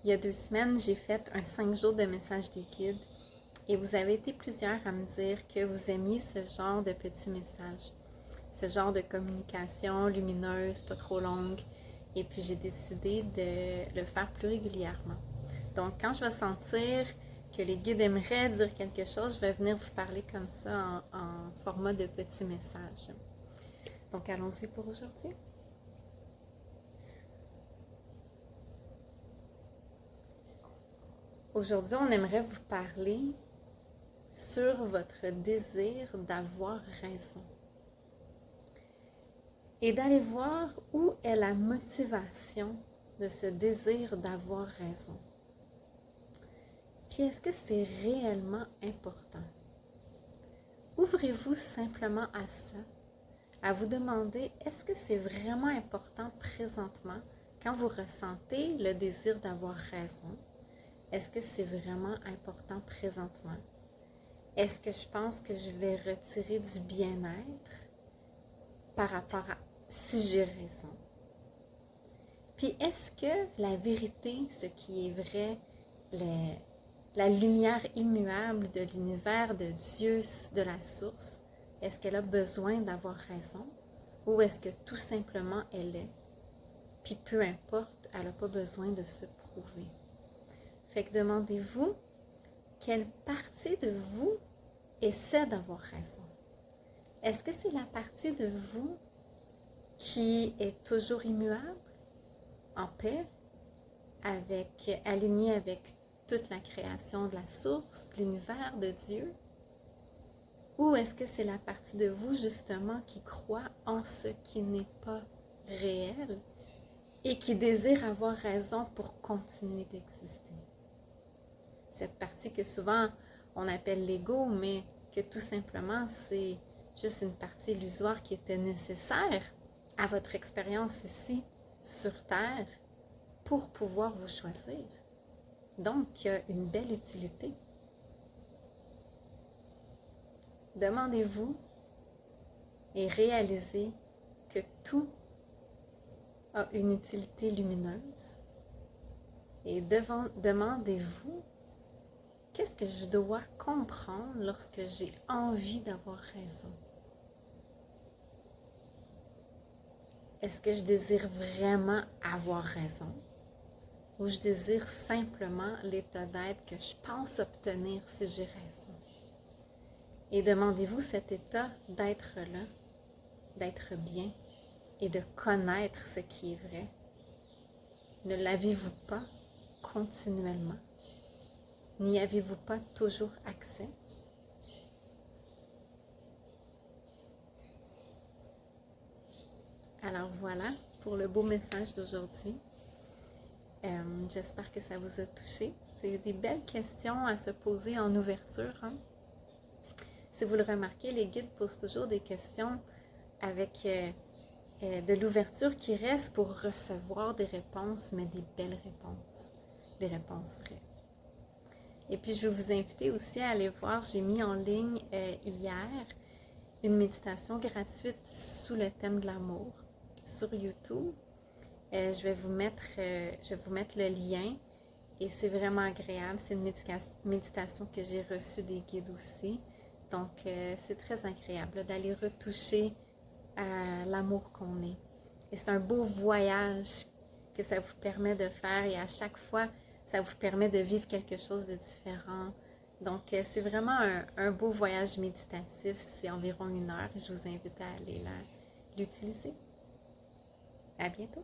Il y a 2 semaines, j'ai fait un 5 jours de messages des guides et vous avez été plusieurs à me dire que vous aimiez ce genre de petits messages, ce genre de communication lumineuse, pas trop longue. Et puis j'ai décidé de le faire plus régulièrement. Donc quand je vais sentir que les guides aimeraient dire quelque chose, je vais venir vous parler comme ça en format de petits messages. Donc allons-y pour aujourd'hui. Aujourd'hui, on aimerait vous parler sur votre désir d'avoir raison et d'aller voir où est la motivation de ce désir d'avoir raison. Puis est-ce que c'est réellement important? Ouvrez-vous simplement à ça, à vous demander est-ce que c'est vraiment important présentement quand vous ressentez le désir d'avoir raison? Est-ce que c'est vraiment important présentement? Est-ce que je pense que je vais retirer du bien-être par rapport à si j'ai raison? Puis est-ce que la vérité, ce qui est vrai, la lumière immuable de l'univers, de Dieu, de la source, est-ce qu'elle a besoin d'avoir raison? Ou est-ce que tout simplement elle est? Puis peu importe, elle n'a pas besoin de se prouver. Fait que demandez-vous, quelle partie de vous essaie d'avoir raison? Est-ce que c'est la partie de vous qui est toujours immuable, en paix, alignée avec toute la création de la source, de l'univers, de Dieu? Ou est-ce que c'est la partie de vous justement qui croit en ce qui n'est pas réel et qui désire avoir raison pour continuer d'exister? Cette partie que souvent on appelle l'ego, mais que tout simplement c'est juste une partie illusoire qui était nécessaire à votre expérience ici sur Terre pour pouvoir vous choisir. Donc, il y a une belle utilité. Demandez-vous et réalisez que tout a une utilité lumineuse. Et demandez-vous, qu'est-ce que je dois comprendre lorsque j'ai envie d'avoir raison? Est-ce que je désire vraiment avoir raison? Ou je désire simplement l'état d'être que je pense obtenir si j'ai raison? Et demandez-vous cet état d'être-là, d'être bien et de connaître ce qui est vrai. Ne l'avez-vous pas continuellement? N'y avez-vous pas toujours accès? Alors voilà pour le beau message d'aujourd'hui. J'espère que ça vous a touché. C'est des belles questions à se poser en ouverture. Si vous le remarquez, les guides posent toujours des questions avec de l'ouverture qui reste pour recevoir des réponses, mais des belles réponses, des réponses vraies. Et puis, je vais vous inviter aussi à aller voir, j'ai mis en ligne hier une méditation gratuite sous le thème de l'amour sur YouTube. Je vais vous mettre le lien et c'est vraiment agréable. C'est une méditation que j'ai reçue des guides aussi. Donc, c'est très agréable d'aller retoucher à l'amour qu'on est. Et c'est un beau voyage que ça vous permet de faire et à chaque fois, ça vous permet de vivre quelque chose de différent. Donc, c'est vraiment un beau voyage méditatif. C'est environ 1 heure et je vous invite à aller l'utiliser. À bientôt!